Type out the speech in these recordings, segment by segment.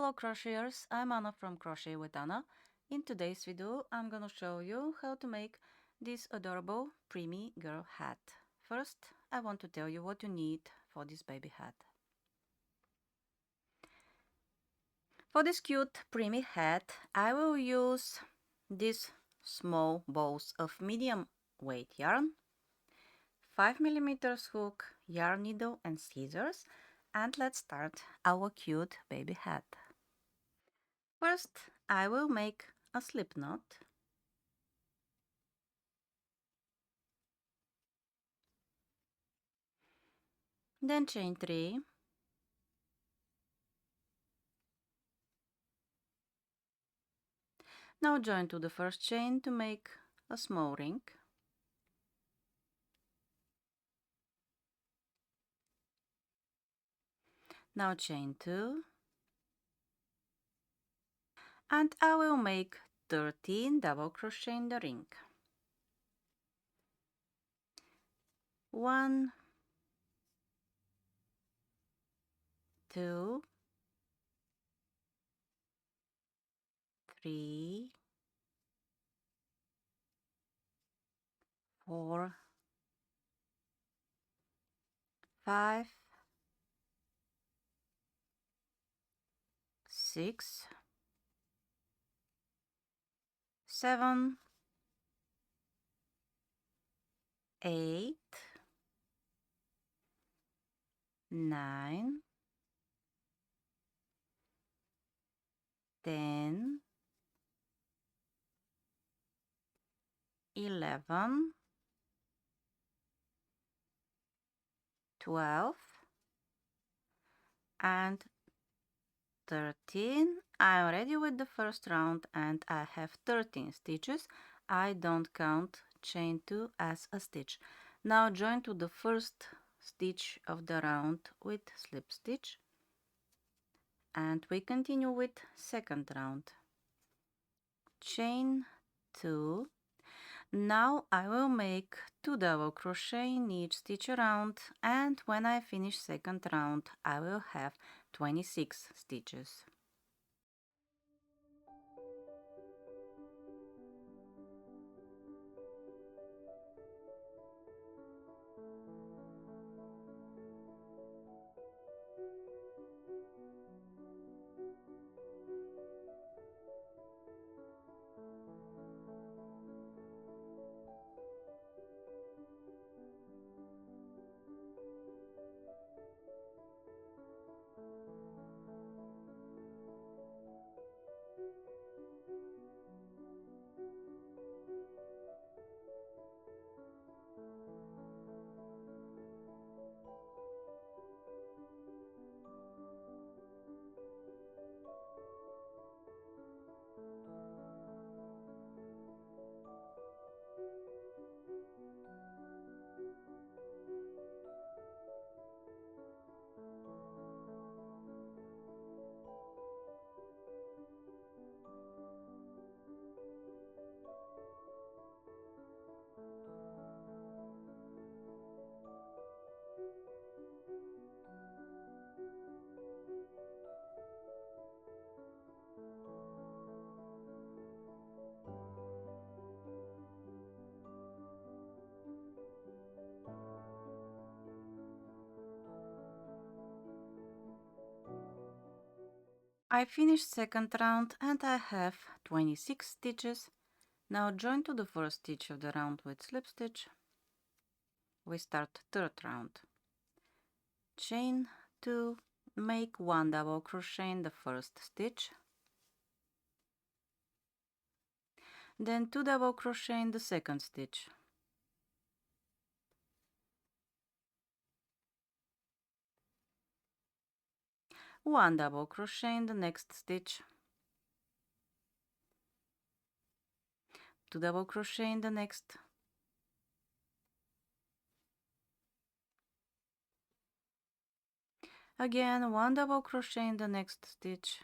Hello crocheters, I'm Anna from Crochet with Anna. In today's video I'm gonna show you how to make this adorable preemie girl hat. First, I want to tell you what you need for this baby hat. For this cute preemie hat, I will use these small balls of medium weight yarn, 5mm hook, yarn needle and scissors, and let's start our cute baby hat. First, I will make a slip knot. Then chain 3. Now join to the first chain to make a small ring. Now chain 2. And I will make 13 double crochet in the ring. 1, 2, 3, 4, 5, 6, 7, 8, 9, 10, 11, 12, and 13. I'm ready with the first round and I have 13 stitches. I don't count chain 2 as a stitch. Now join to the first stitch of the round with slip stitch and we continue with second round. Chain 2. Now I will make 2 double crochet in each stitch around, and when I finish second round I will have 26 stitches. I finished second round and I have 26 stitches. Now join to the first stitch of the round with slip stitch. We start third round. Chain 2, make 1 double crochet in the first stitch. Then 2 double crochet in the second stitch. One double crochet in the next stitch. 2 double crochet in the next. Again 1 double crochet in the next stitch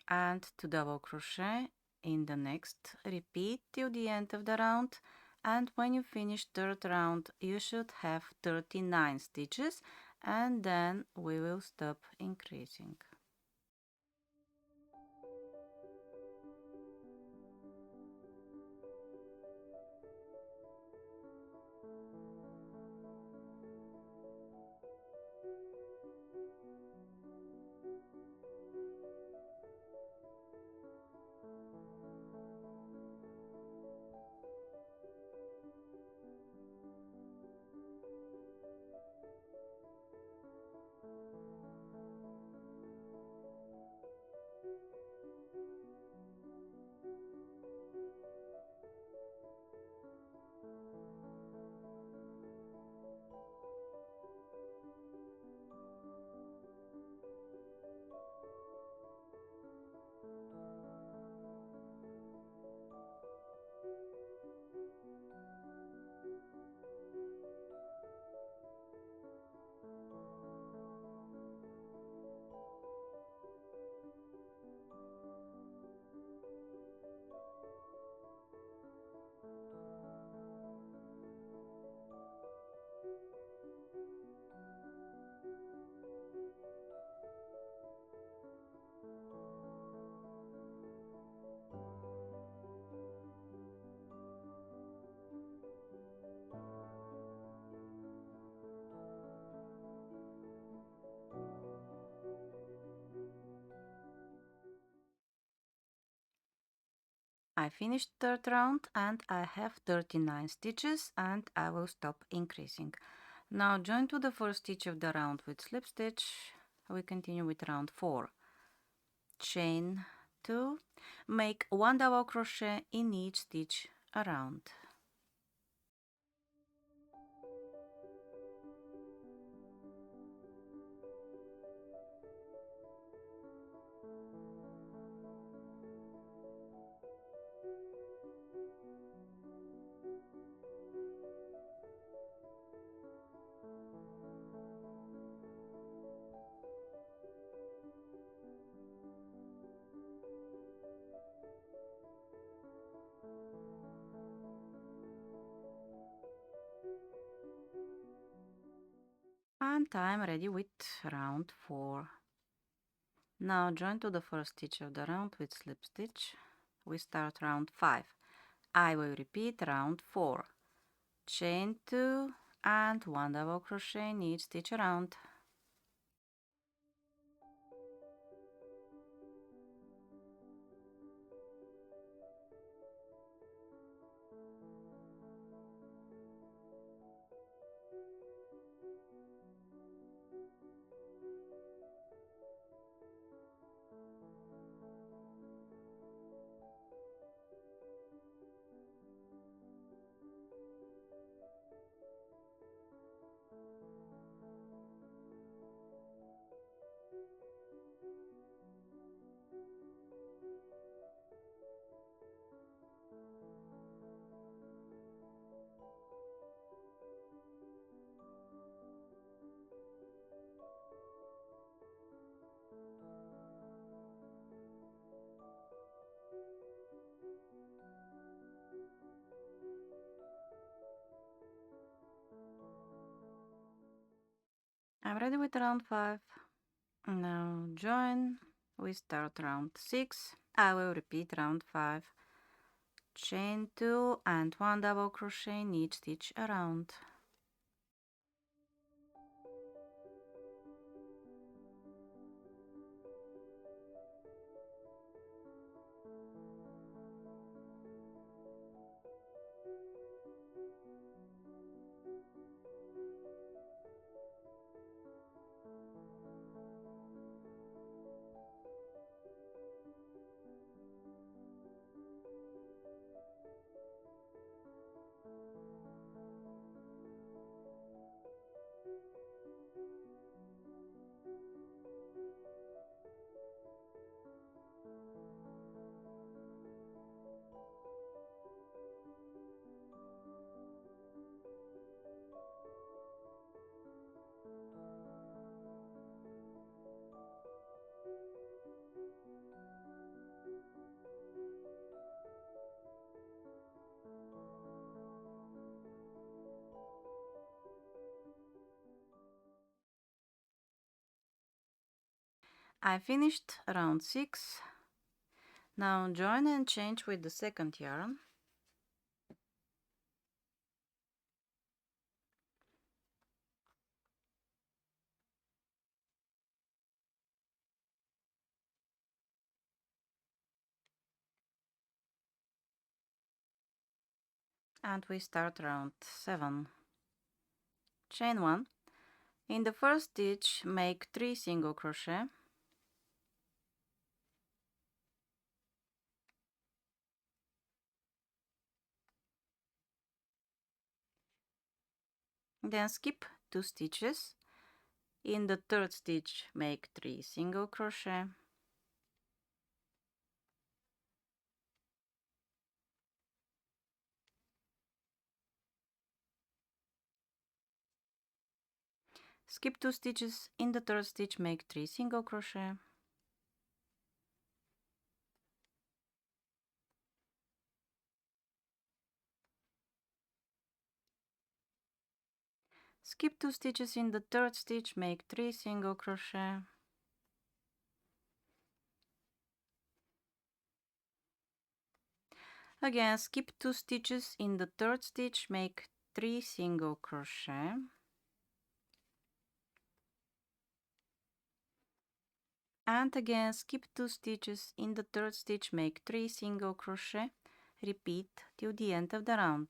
and 2 double crochet in the next. Repeat till the end of the round, and when you finish third round you should have 39 stitches, and then we will stop increasing. I finished third round and I have 39 stitches, and I will stop increasing. Now join to the first stitch of the round with slip stitch. We continue with round 4. Chain 2, make 1 double crochet in each stitch around. And I'm ready with round 4. Now join to the first stitch of the round with slip stitch. We start round 5. I will repeat round 4. Chain 2 and 1 double crochet in each stitch around. I'm ready with round 5. Now join. We start round 6. I will repeat round 5. Chain 2 and 1 double crochet in each stitch around. I finished round 6. Now join and change with the second yarn. And we start round 7. Chain 1. In the first stitch, make 3 single crochet. Then skip 2 stitches. In the third stitch, make 3 single crochet. Skip 2 stitches. In the third stitch, make 3 single crochet. Skip 2 stitches. In the third stitch, make 3 single crochet. Again, skip 2 stitches. In the third stitch, make 3 single crochet. And again, skip 2 stitches. In the third stitch, make 3 single crochet. Repeat till the end of the round.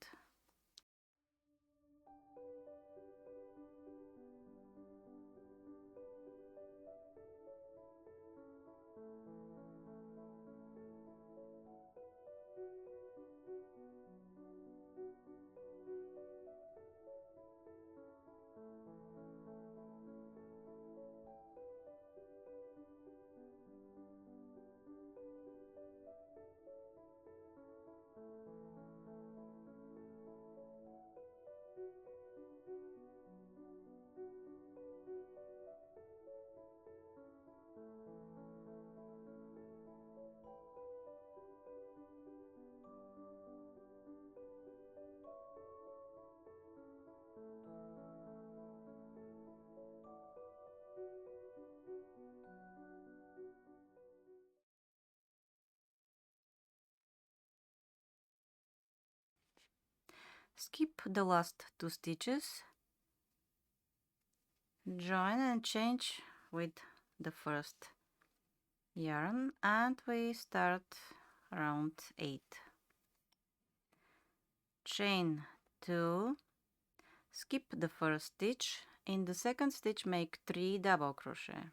Skip the last 2 stitches. Join and change with the first yarn, and we start round 8. Chain 2, skip the first stitch. In the second stitch, make 3 double crochet.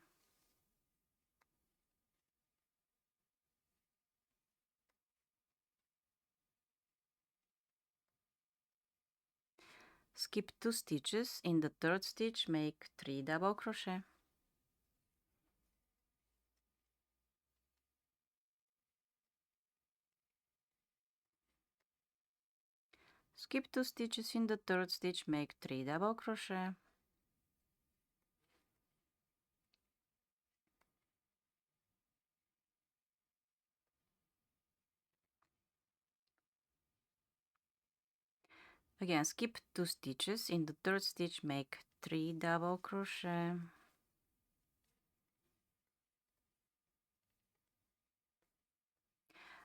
Skip 2 stitches. In the third stitch, make 3 double crochet. Skip 2 stitches. In the third stitch, make 3 double crochet. Again, skip 2 stitches. In the third stitch, make 3 double crochet.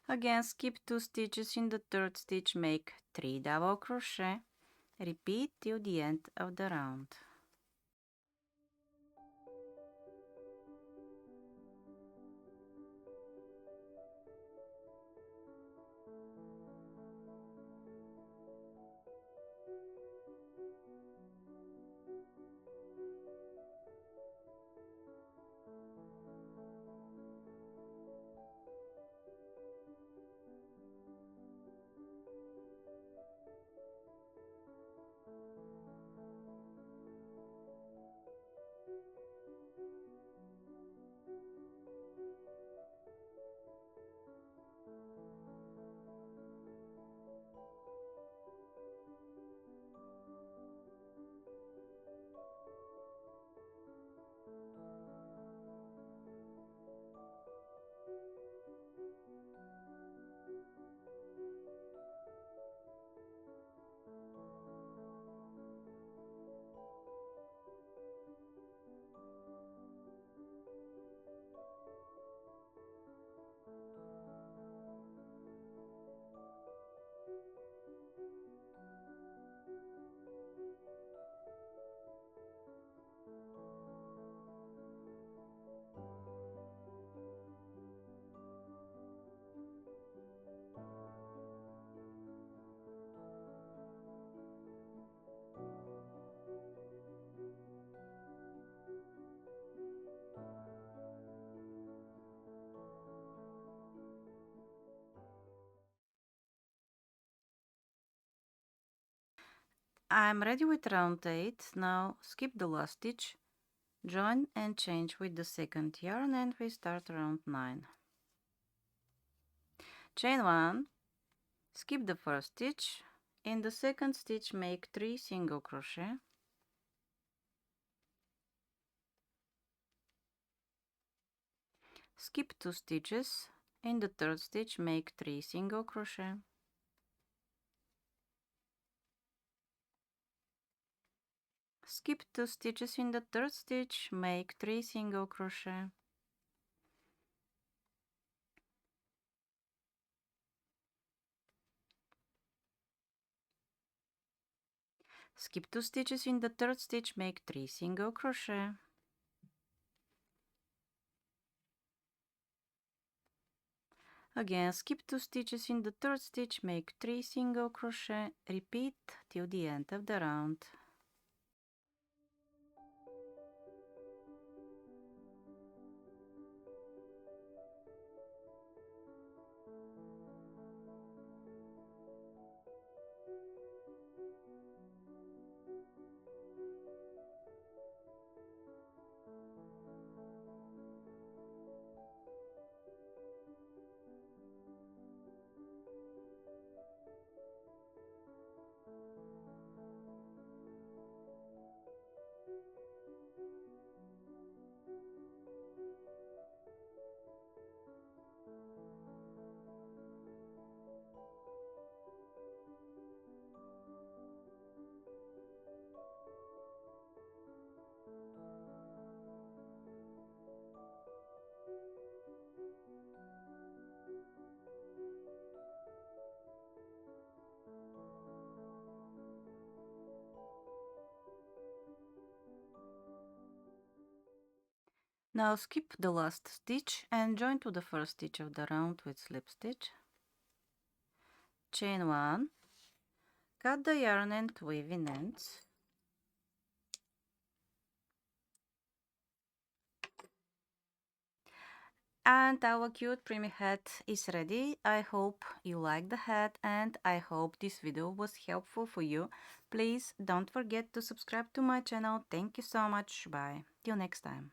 Again, skip 2 stitches. In the third stitch, make 3 double crochet. Repeat till the end of the round. I'm ready with round 8. Now skip the last stitch, join and change with the second yarn, and we start round 9. Chain 1, skip the first stitch, in the second stitch make 3 single crochet, skip 2 stitches, in the third stitch make 3 single crochet, skip 2 stitches, in the third stitch make 3 single crochet, skip 2 stitches, in the third stitch make 3 single crochet, again skip 2 stitches, in the third stitch make 3 single crochet, repeat till the end of the round. Now skip the last stitch and join to the first stitch of the round with slip stitch. Chain 1, cut the yarn and weave in ends. And our cute preemie hat is ready. I hope you like the hat and I hope this video was helpful for you. Please don't forget to subscribe to my channel. Thank you so much. Bye. Till next time.